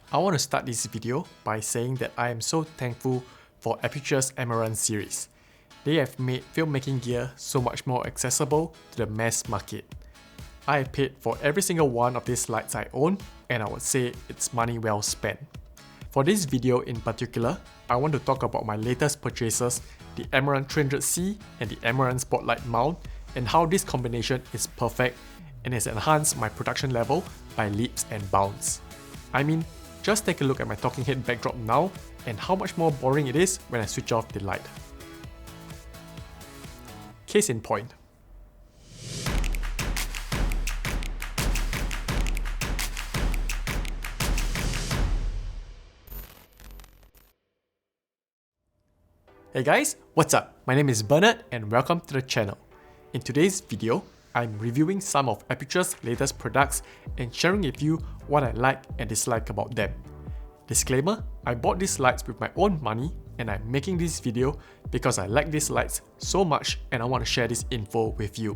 I want to start this video by saying that I am so thankful for Aputure's Amaran series. They have made filmmaking gear so much more accessible to the mass market. I have paid for every single one of these lights I own, and I would say it's money well spent. For this video in particular, I want to talk about my latest purchases, the Amaran 300C and the Amaran Spotlight mount, and how this combination is perfect and has enhanced my production level by leaps and bounds. I mean, just take a look at my talking head backdrop now and how much more boring it is when I switch off the light. Case in point. Hey guys, what's up? My name is Bernard and welcome to the channel. In today's video, I'm reviewing some of Aputure's latest products and sharing with you what I like and dislike about them. Disclaimer, I bought these lights with my own money and I'm making this video because I like these lights so much and I want to share this info with you.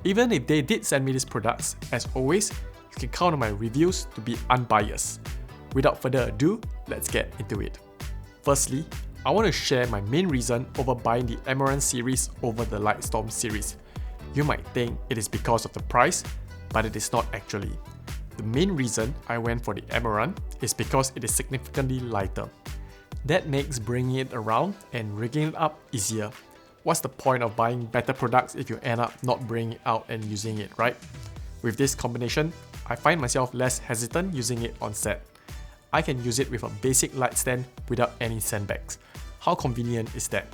Even if they did send me these products, as always, you can count on my reviews to be unbiased. Without further ado, let's get into it. Firstly, I want to share my main reason over buying the Amaran series over the Lightstorm series. You might think it is because of the price, but it is not actually. The main reason I went for the Amaran is because it is significantly lighter. That makes bringing it around and rigging it up easier. What's the point of buying better products if you end up not bringing it out and using it, right? With this combination, I find myself less hesitant using it on set. I can use it with a basic light stand without any sandbags. How convenient is that?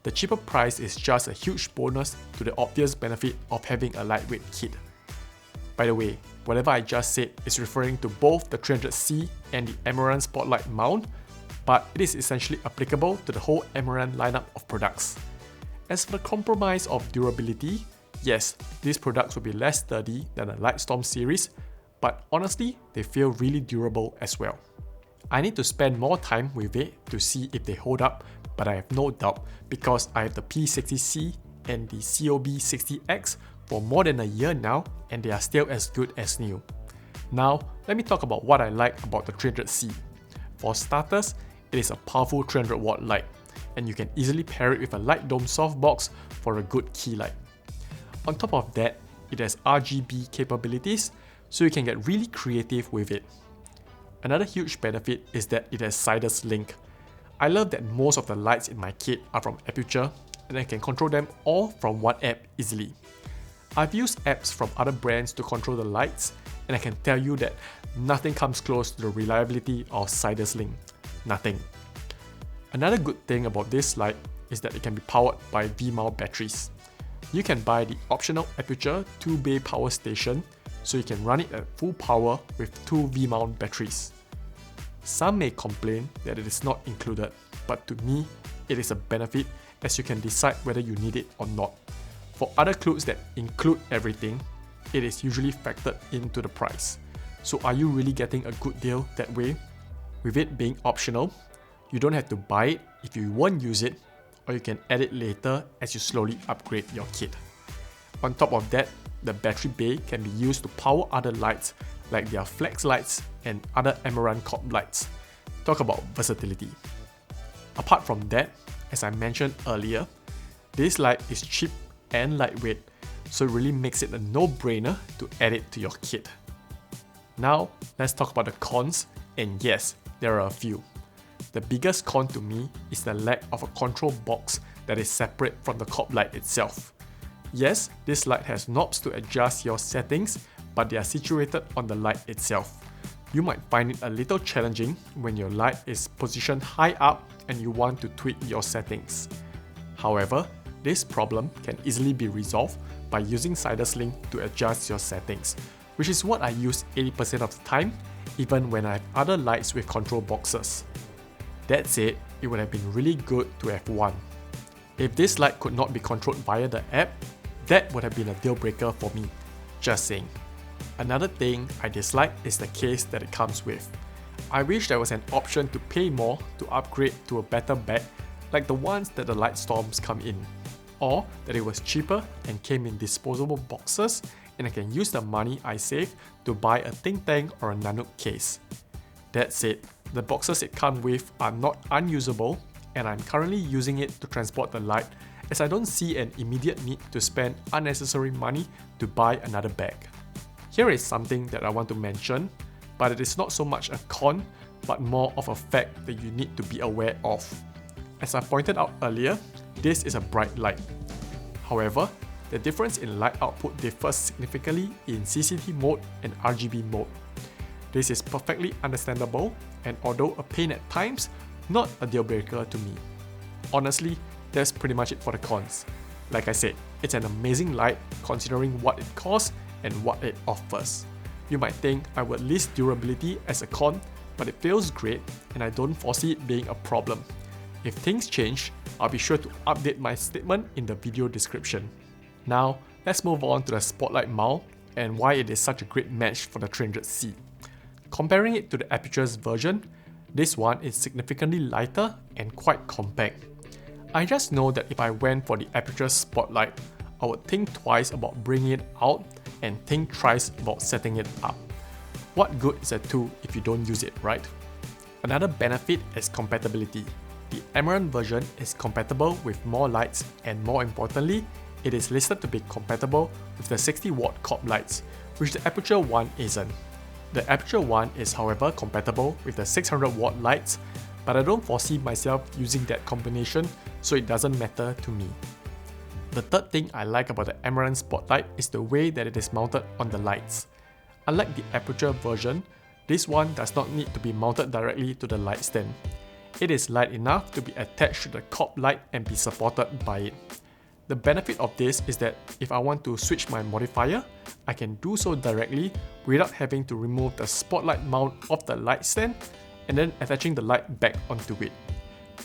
The cheaper price is just a huge bonus to the obvious benefit of having a lightweight kit. By the way, whatever I just said is referring to both the 300C and the Amaran Spotlight mount, but it is essentially applicable to the whole Amaran lineup of products. As for the compromise of durability, yes, these products will be less sturdy than the Lightstorm series, but honestly, they feel really durable as well. I need to spend more time with it to see if they hold up, but I have no doubt because I have the P60C and the COB60X for more than a year now and they are still as good as new. Now, let me talk about what I like about the 300C. For starters, it is a powerful 300 watt light and you can easily pair it with a light dome softbox for a good key light. On top of that, it has RGB capabilities so you can get really creative with it. Another huge benefit is that it has Sidus Link. I love that most of the lights in my kit are from Aputure and I can control them all from one app easily. I've used apps from other brands to control the lights and I can tell you that nothing comes close to the reliability of Sidus Link. Nothing. Another good thing about this light is that it can be powered by V-mount batteries. You can buy the optional Aputure 2-bay power station so you can run it at full power with 2 V-mount batteries. Some may complain that it is not included, but to me, it is a benefit as you can decide whether you need it or not. For other clothes that include everything, it is usually factored into the price. So are you really getting a good deal that way? With it being optional, you don't have to buy it if you won't use it, or you can add it later as you slowly upgrade your kit. On top of that, the battery bay can be used to power other lights like their flex lights and other Amaran Corp lights. Talk about versatility. Apart from that, as I mentioned earlier, this light is cheap and lightweight, so it really makes it a no-brainer to add it to your kit. Now, let's talk about the cons, and yes, there are a few. The biggest con to me is the lack of a control box that is separate from the Corp light itself. Yes, this light has knobs to adjust your settings, but they are situated on the light itself. You might find it a little challenging when your light is positioned high up and you want to tweak your settings. However, this problem can easily be resolved by using Sidus Link to adjust your settings, which is what I use 80% of the time, even when I have other lights with control boxes. That said, it would have been really good to have one. If this light could not be controlled via the app, that would have been a deal breaker for me. Just saying. Another thing I dislike is the case that it comes with. I wish there was an option to pay more to upgrade to a better bag like the ones that the Lightstorms come in. Or that it was cheaper and came in disposable boxes and I can use the money I save to buy a think tank or a Nanook case. That said, the boxes it comes with are not unusable, and I'm currently using it to transport the light as I don't see an immediate need to spend unnecessary money to buy another bag. Here is something that I want to mention, but it is not so much a con, but more of a fact that you need to be aware of. As I pointed out earlier, this is a bright light. However, the difference in light output differs significantly in CCT mode and RGB mode. This is perfectly understandable, and although a pain at times, not a deal breaker to me. Honestly, that's pretty much it for the cons. Like I said, it's an amazing light considering what it costs and what it offers. You might think I would list durability as a con, but it feels great and I don't foresee it being a problem. If things change, I'll be sure to update my statement in the video description. Now, let's move on to the Spotlight mount and why it is such a great match for the 300C. Comparing it to the Aputure's version, this one is significantly lighter and quite compact. I just know that if I went for the Aputure Spotlight, I would think twice about bringing it out and think thrice about setting it up. What good is a tool if you don't use it, right? Another benefit is compatibility. The Amaran version is compatible with more lights, and more importantly, it is listed to be compatible with the 60W COB lights, which the Aputure one isn't. The Aputure one is however compatible with the 600W lights, but I don't foresee myself using that combination, so it doesn't matter to me. The third thing I like about the Amaran Spotlight is the way that it is mounted on the lights. Unlike the Aputure version, this one does not need to be mounted directly to the light stand. It is light enough to be attached to the COB light and be supported by it. The benefit of this is that if I want to switch my modifier, I can do so directly without having to remove the spotlight mount off the light stand and then attaching the light back onto it.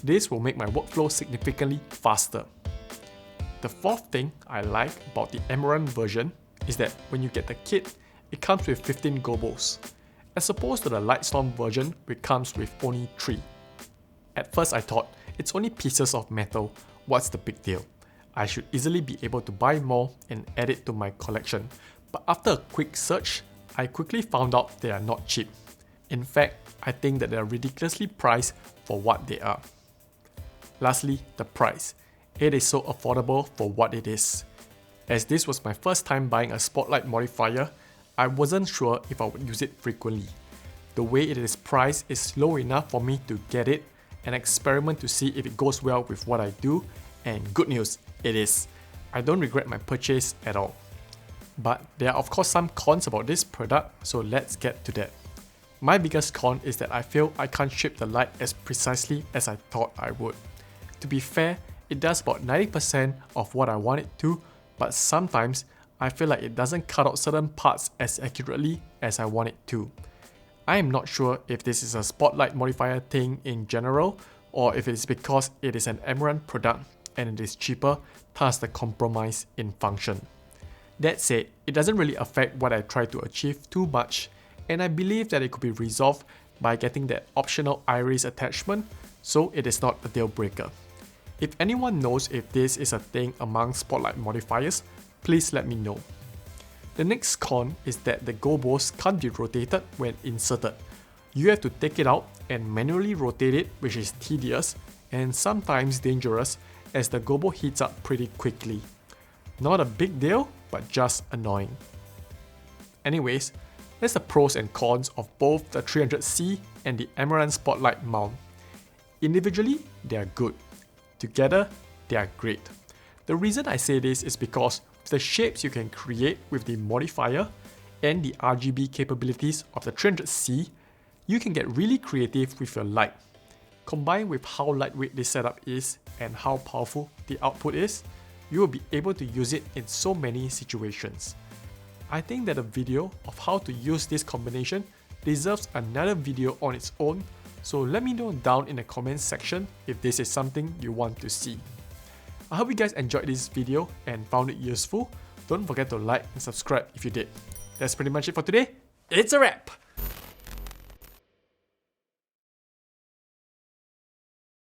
This will make my workflow significantly faster. The fourth thing I like about the Amaran version is that when you get the kit, it comes with 15 gobos, as opposed to the Lightstorm version which comes with only 3. At first I thought, it's only pieces of metal, what's the big deal? I should easily be able to buy more and add it to my collection, but after a quick search, I quickly found out they are not cheap. In fact, I think that they are ridiculously priced for what they are. Lastly, the price. It is so affordable for what it is. As this was my first time buying a Spotlight modifier, I wasn't sure if I would use it frequently. The way it is priced is low enough for me to get it and experiment to see if it goes well with what I do, and good news, it is. I don't regret my purchase at all. But there are of course some cons about this product, so let's get to that. My biggest con is that I feel I can't shape the light as precisely as I thought I would. To be fair, it does about 90% of what I want it to, but sometimes I feel like it doesn't cut out certain parts as accurately as I want it to. I am not sure if this is a Spotlight modifier thing in general, or if it is because it is an Amaran product and it is cheaper, thus the compromise in function. That said, it doesn't really affect what I try to achieve too much, and I believe that it could be resolved by getting that optional iris attachment, so it is not a deal breaker. If anyone knows if this is a thing among Spotlight modifiers, please let me know. The next con is that the gobos can't be rotated when inserted. You have to take it out and manually rotate it, which is tedious and sometimes dangerous as the gobo heats up pretty quickly. Not a big deal, but just annoying. Anyways, that's the pros and cons of both the 300C and the Amaran Spotlight mount. Individually, they are good. Together, they are great. The reason I say this is because the shapes you can create with the modifier and the RGB capabilities of the 300C, you can get really creative with your light. Combined with how lightweight this setup is and how powerful the output is, you will be able to use it in so many situations. I think that a video of how to use this combination deserves another video on its own, so let me know down in the comments section if this is something you want to see. I hope you guys enjoyed this video and found it useful. Don't forget to like and subscribe if you did. That's pretty much it for today. It's a wrap!